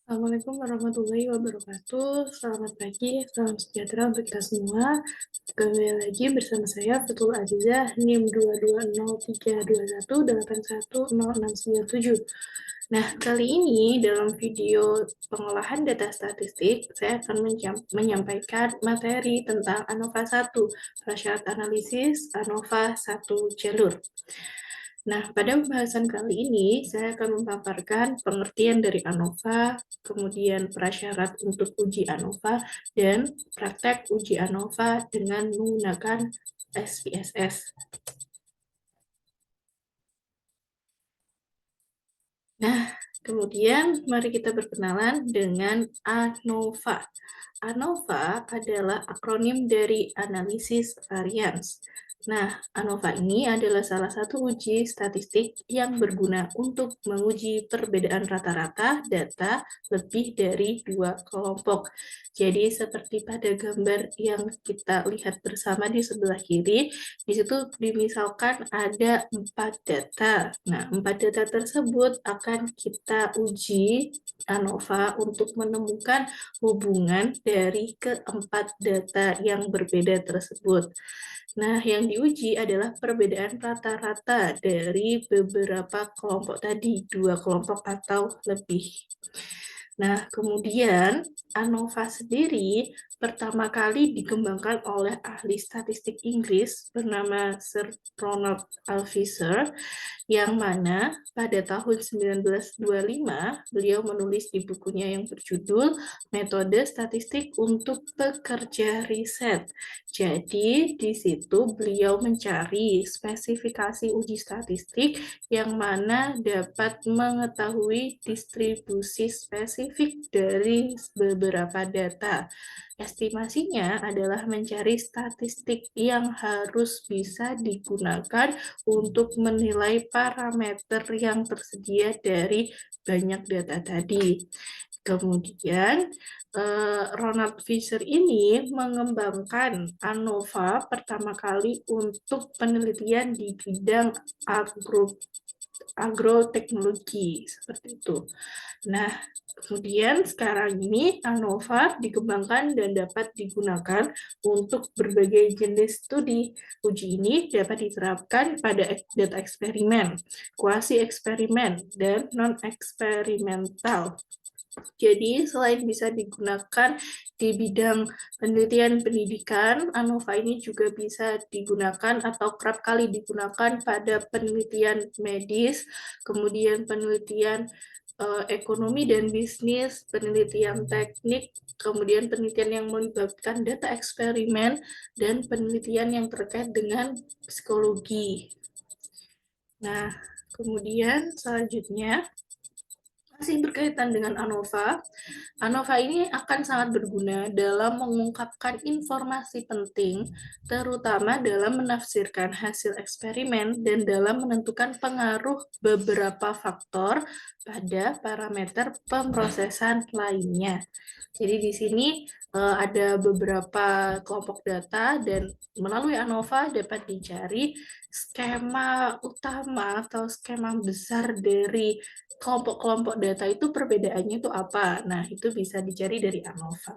Assalamualaikum warahmatullahi wabarakatuh. Selamat pagi, salam sejahtera untuk kita semua. Kembali lagi bersama saya, Fatul Azizah, NIM 2203321810697. Nah, kali ini dalam video pengolahan data statistik, saya akan menyampaikan materi tentang ANOVA 1, prasyarat analisis ANOVA 1 jalur. Nah, pada pembahasan kali ini, saya akan memaparkan pengertian dari ANOVA, kemudian prasyarat untuk uji ANOVA, dan praktek uji ANOVA dengan menggunakan SPSS. Nah, kemudian mari kita berkenalan dengan ANOVA. ANOVA adalah akronim dari analisis varians. Nah, ANOVA ini adalah salah satu uji statistik yang berguna untuk menguji perbedaan rata-rata data lebih dari dua kelompok. Jadi, seperti pada gambar yang kita lihat bersama di sebelah kiri, di situ dimisalkan ada 4 data. Nah, 4 data tersebut akan kita uji ANOVA untuk menemukan hubungan dari keempat data yang berbeda tersebut. Nah, yang diuji adalah perbedaan rata-rata dari beberapa kelompok tadi, dua kelompok atau lebih. Nah, kemudian ANOVA sendiri pertama kali dikembangkan oleh ahli statistik Inggris bernama Sir Ronald Althusser, yang mana pada tahun 1925 beliau menulis di bukunya yang berjudul Metode Statistik untuk Pekerja Riset. Jadi di situ beliau mencari spesifikasi uji statistik yang mana dapat mengetahui distribusi spesifik dari beberapa data. Estimasinya adalah mencari statistik yang harus bisa digunakan untuk menilai parameter yang tersedia dari banyak data tadi. Kemudian, Ronald Fisher ini mengembangkan ANOVA pertama kali untuk penelitian di bidang agroteknologi, seperti itu. Nah, kemudian sekarang ini ANOVA dikembangkan dan dapat digunakan untuk berbagai jenis studi. Uji ini dapat diterapkan pada data eksperimen, kuasi eksperimen, dan non-eksperimental. Jadi, selain bisa digunakan di bidang penelitian pendidikan, ANOVA ini juga bisa digunakan atau kerap kali digunakan pada penelitian medis, kemudian penelitian ekonomi dan bisnis, penelitian teknik, kemudian penelitian yang melibatkan data eksperimen, dan penelitian yang terkait dengan psikologi. Nah, kemudian selanjutnya, masih berkaitan dengan ANOVA, ANOVA ini akan sangat berguna dalam mengungkapkan informasi penting, terutama dalam menafsirkan hasil eksperimen dan dalam menentukan pengaruh beberapa faktor pada parameter pemrosesan lainnya. Jadi di sini ada beberapa kelompok data dan melalui ANOVA dapat dicari skema utama atau skema besar dari kelompok-kelompok data itu perbedaannya itu apa. Nah, itu bisa dicari dari ANOVA.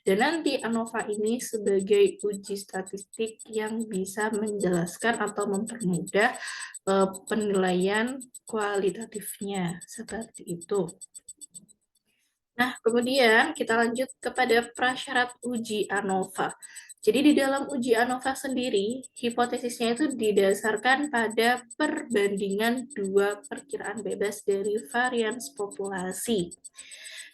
Dan nanti ANOVA ini sebagai uji statistik yang bisa menjelaskan atau mempermudah penilaian kualitatifnya. Seperti itu. Nah, kemudian kita lanjut kepada prasyarat uji ANOVA. Jadi di dalam uji ANOVA sendiri, hipotesisnya itu didasarkan pada perbandingan dua perkiraan bebas dari varians populasi.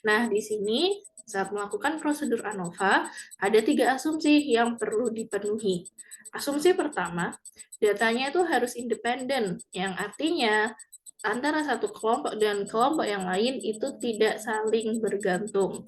Nah, di sini saat melakukan prosedur ANOVA, ada 3 asumsi yang perlu dipenuhi. Asumsi pertama, datanya itu harus independen, yang artinya antara satu kelompok dan kelompok yang lain itu tidak saling bergantung.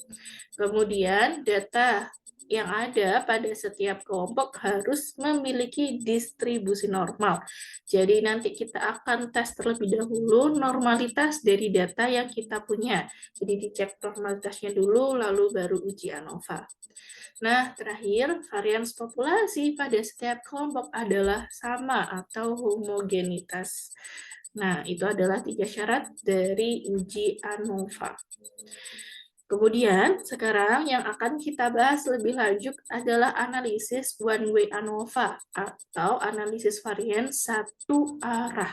Kemudian, data yang ada pada setiap kelompok harus memiliki distribusi normal. Jadi nanti kita akan tes terlebih dahulu normalitas dari data yang kita punya. Jadi dicek normalitasnya dulu, lalu baru uji ANOVA. Nah, terakhir, varians populasi pada setiap kelompok adalah sama atau homogenitas. Nah, itu adalah 3 syarat dari uji ANOVA. Kemudian, sekarang yang akan kita bahas lebih lanjut adalah analisis one-way ANOVA atau analisis varian satu arah.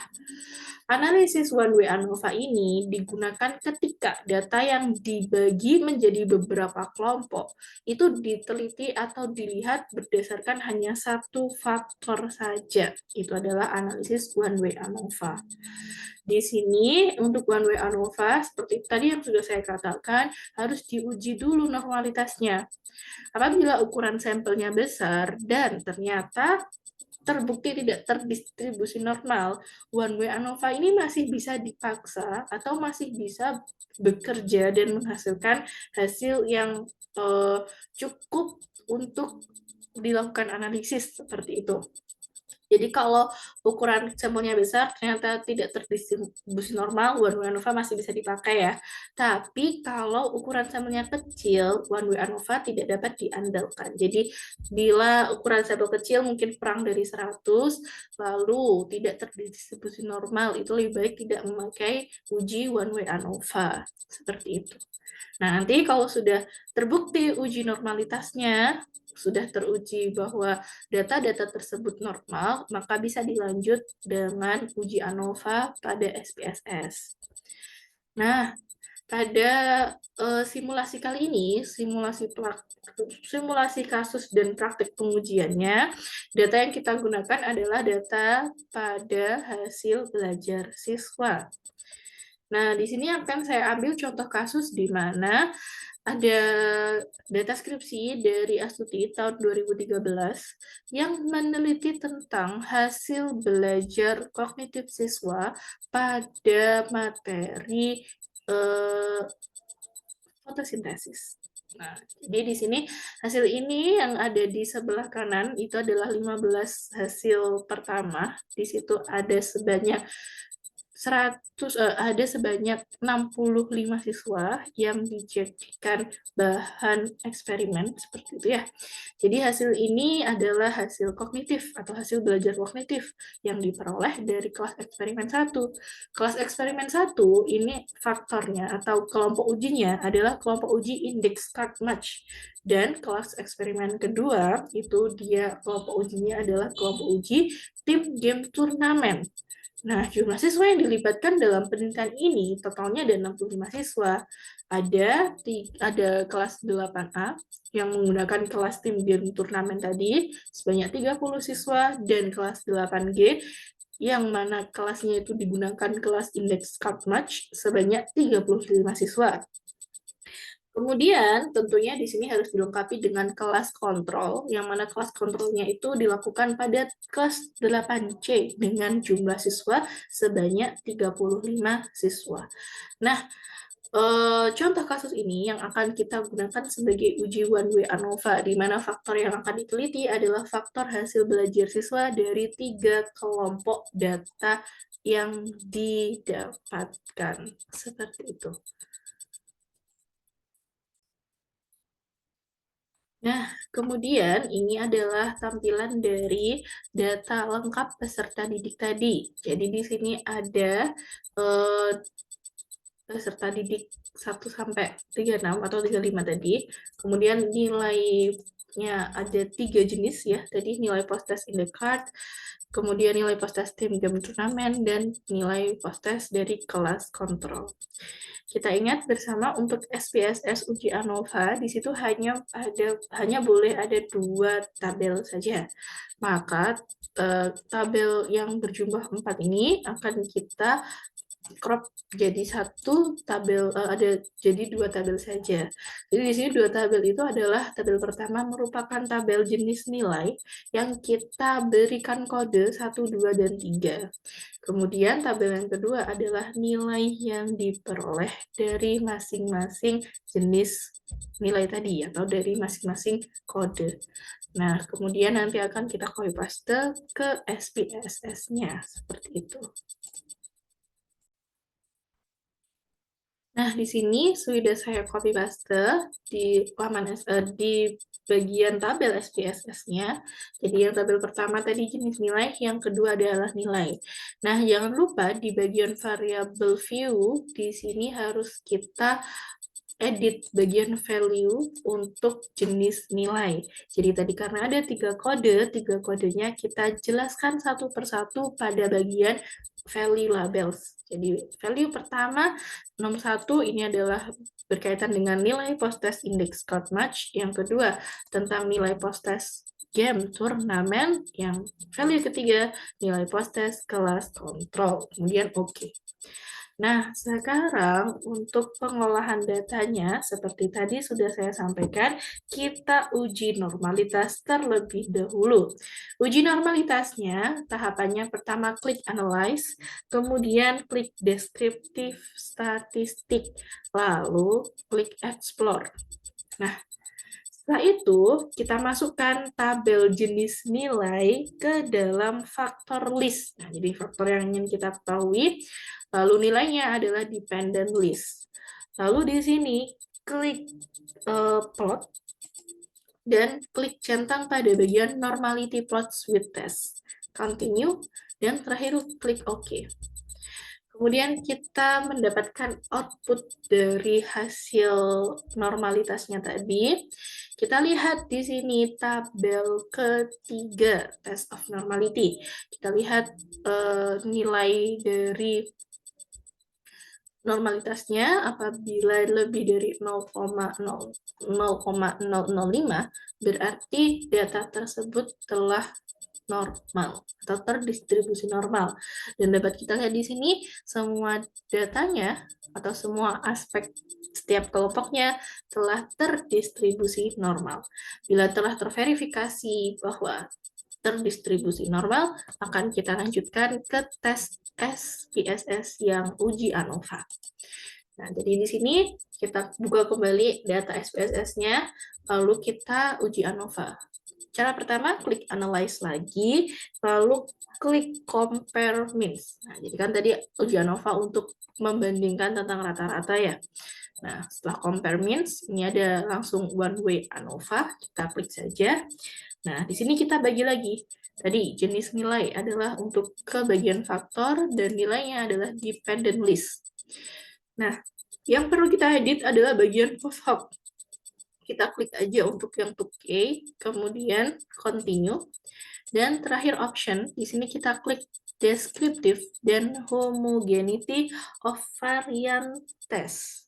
Analisis one-way ANOVA ini digunakan ketika data yang dibagi menjadi beberapa kelompok itu diteliti atau dilihat berdasarkan hanya satu faktor saja. Itu adalah analisis one-way ANOVA. Di sini untuk one way ANOVA seperti tadi yang sudah saya katakan harus diuji dulu normalitasnya. Apabila ukuran sampelnya besar dan ternyata terbukti tidak terdistribusi normal, one way ANOVA ini masih bisa dipaksa atau masih bisa bekerja dan menghasilkan hasil yang cukup untuk dilakukan analisis seperti itu. Jadi kalau ukuran sampelnya besar ternyata tidak terdistribusi normal, one way ANOVA masih bisa dipakai ya. Tapi kalau ukuran sampelnya kecil, one way ANOVA tidak dapat diandalkan. Jadi bila ukuran sampel kecil mungkin kurang dari 100, lalu tidak terdistribusi normal, itu lebih baik tidak memakai uji one way ANOVA. Seperti itu. Nah, nanti kalau sudah terbukti uji normalitasnya, sudah teruji bahwa data-data tersebut normal, maka bisa dilanjut dengan uji ANOVA pada SPSS. Nah, pada simulasi kali ini, simulasi kasus dan praktik pengujiannya, data yang kita gunakan adalah data pada hasil belajar siswa. Nah, di sini akan saya ambil contoh kasus di mana ada data skripsi dari Astuti tahun 2013 yang meneliti tentang hasil belajar kognitif siswa pada materi fotosintesis. Nah, jadi di sini hasil ini yang ada di sebelah kanan itu adalah 15 hasil pertama. Di situ ada sebanyak 65 siswa yang dijadikan bahan eksperimen seperti itu ya. Jadi hasil ini adalah hasil kognitif atau hasil belajar kognitif yang diperoleh dari kelas eksperimen 1. Kelas eksperimen 1 ini faktornya atau kelompok ujinya adalah kelompok uji index card match. Dan kelas eksperimen kedua itu dia kelompok ujinya adalah kelompok uji tim game turnamen. Nah, jumlah siswa yang dilibatkan dalam penelitian ini totalnya ada 65 siswa. Ada kelas 8A yang menggunakan kelas tim game turnamen tadi sebanyak 30 siswa dan kelas 8G yang mana kelasnya itu digunakan kelas index card match sebanyak 35 siswa. Kemudian tentunya di sini harus dilengkapi dengan kelas kontrol, yang mana kelas kontrolnya itu dilakukan pada kelas 8C dengan jumlah siswa sebanyak 35 siswa. Nah, contoh kasus ini yang akan kita gunakan sebagai uji one way ANOVA, di mana faktor yang akan diteliti adalah faktor hasil belajar siswa dari 3 kelompok data yang didapatkan. Seperti itu. Nah, kemudian ini adalah tampilan dari data lengkap peserta didik tadi. Jadi di sini ada peserta didik 1 sampai 36 atau 35 tadi. Kemudian nilainya ada 3 jenis ya. Tadi nilai post-test in the card, kemudian nilai post-test tim game turnamen, dan nilai post-test dari kelas kontrol. Kita ingat bersama untuk SPSS uji ANOVA di situ hanya boleh ada 2 tabel saja. Maka tabel yang berjumlah 4 ini akan kita crop jadi satu tabel, ada jadi 2 tabel saja. Jadi di sini 2 tabel itu adalah tabel pertama merupakan tabel jenis nilai yang kita berikan kode 1, 2, dan 3. Kemudian tabel yang kedua adalah nilai yang diperoleh dari masing-masing jenis nilai tadi atau dari masing-masing kode. Nah, kemudian nanti akan kita copy paste ke SPSS-nya seperti itu. Nah, di sini sudah saya copy paste di bagian tabel SPSS-nya. Jadi yang tabel pertama tadi jenis nilai, yang kedua adalah nilai. Nah, jangan lupa di bagian variable view di sini harus kita edit bagian value untuk jenis nilai. Jadi tadi karena ada 3 kodenya kita jelaskan satu persatu pada bagian value labels. Jadi value pertama, nomor 1 ini adalah berkaitan dengan nilai post-test index card match. Yang kedua, tentang nilai post-test game turnamen. Yang value ketiga, nilai post-test kelas kontrol. Kemudian oke. Nah, sekarang untuk pengolahan datanya, seperti tadi sudah saya sampaikan, kita uji normalitas terlebih dahulu. Uji normalitasnya, tahapannya pertama klik Analyze, kemudian klik Descriptive Statistik, lalu klik Explore. Nah, setelah itu, kita masukkan tabel jenis nilai ke dalam faktor list. Nah, jadi faktor yang ingin kita ketahui, lalu nilainya adalah dependent list. Lalu di sini, klik plot, dan klik centang pada bagian normality plots with test. Continue, dan terakhir klik OK. Kemudian kita mendapatkan output dari hasil normalitasnya tadi. Kita lihat di sini tabel ketiga, test of normality. Kita lihat nilai dari normalitasnya apabila lebih dari 0,005 berarti data tersebut telah normal atau terdistribusi normal. Dan dapat kita lihat di sini semua datanya atau semua aspek setiap kelompoknya telah terdistribusi normal. Bila telah terverifikasi bahwa terdistribusi normal, akan kita lanjutkan ke tes SPSS yang uji ANOVA. Nah, jadi di sini kita buka kembali data SPSS-nya, lalu kita uji ANOVA. Cara pertama, klik Analyze lagi, lalu klik Compare Means. Nah, jadi kan tadi uji ANOVA untuk membandingkan tentang rata-rata ya. Nah, setelah Compare Means, ini ada langsung One Way ANOVA, kita klik saja. Nah, di sini kita bagi lagi. Tadi jenis nilai adalah untuk ke bagian faktor, dan nilainya adalah dependent list. Nah, yang perlu kita edit adalah bagian post hoc. Kita klik aja untuk yang 2K, kemudian continue, dan terakhir option, di sini kita klik descriptive dan homogeneity of variant test.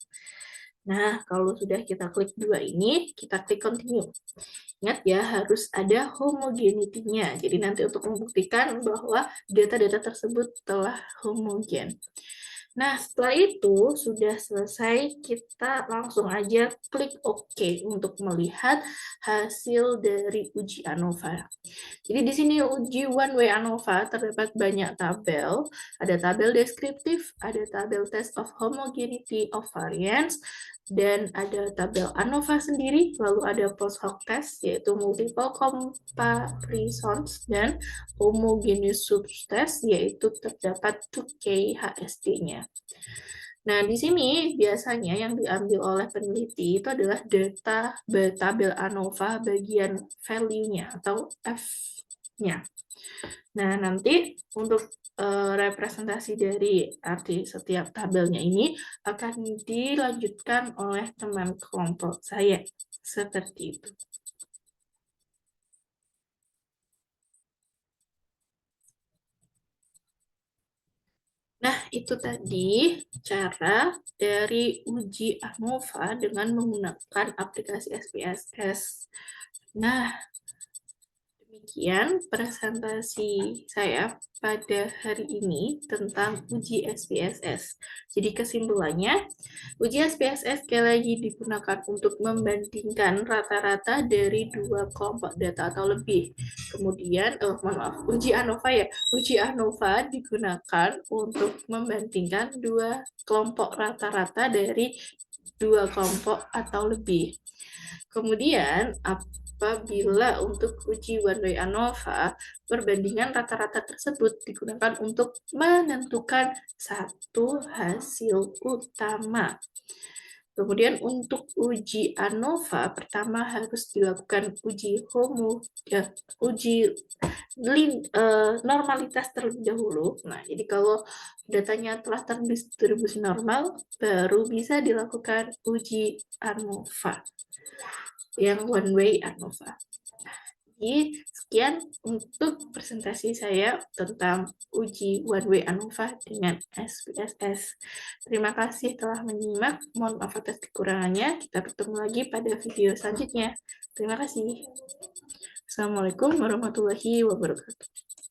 Nah, kalau sudah kita klik dua ini, kita klik continue. Ingat ya, harus ada homogeneity-nya. Jadi nanti untuk membuktikan bahwa data-data tersebut telah homogen. Nah, setelah itu sudah selesai, kita langsung aja klik OK untuk melihat hasil dari uji ANOVA. Jadi di sini uji One Way ANOVA terdapat banyak tabel. Ada tabel deskriptif, ada tabel test of homogeneity of variance, dan ada tabel ANOVA sendiri, lalu ada post hoc test, yaitu multiple comparisons, dan homogeneous subtest, yaitu terdapat 2K HSD-nya. Nah, di sini biasanya yang diambil oleh peneliti itu adalah data tabel ANOVA bagian value-nya atau F-nya. Nah, nanti untuk representasi dari arti setiap tabelnya ini akan dilanjutkan oleh teman kelompok saya. Seperti itu. Nah, itu tadi cara dari uji ANOVA dengan menggunakan aplikasi SPSS. Nah, demikian presentasi saya pada hari ini tentang uji SPSS. Jadi kesimpulannya, uji SPSS sekali lagi digunakan untuk membandingkan rata-rata dari dua kelompok data atau lebih. Kemudian, uji ANOVA ya. Uji ANOVA digunakan untuk membandingkan dua kelompok rata-rata dari dua kelompok atau lebih. Kemudian, apabila untuk uji One Way ANOVA, perbandingan rata-rata tersebut digunakan untuk menentukan satu hasil utama. Kemudian untuk uji ANOVA, pertama harus dilakukan normalitas terlebih dahulu. Nah, jadi kalau datanya telah terdistribusi normal, baru bisa dilakukan uji ANOVA, yang one way ANOVA. Jadi, sekian untuk presentasi saya tentang uji one way ANOVA dengan SPSS. Terima kasih telah menyimak. Mohon maaf atas kekurangannya. Kita bertemu lagi pada video selanjutnya. Terima kasih. Assalamualaikum warahmatullahi wabarakatuh.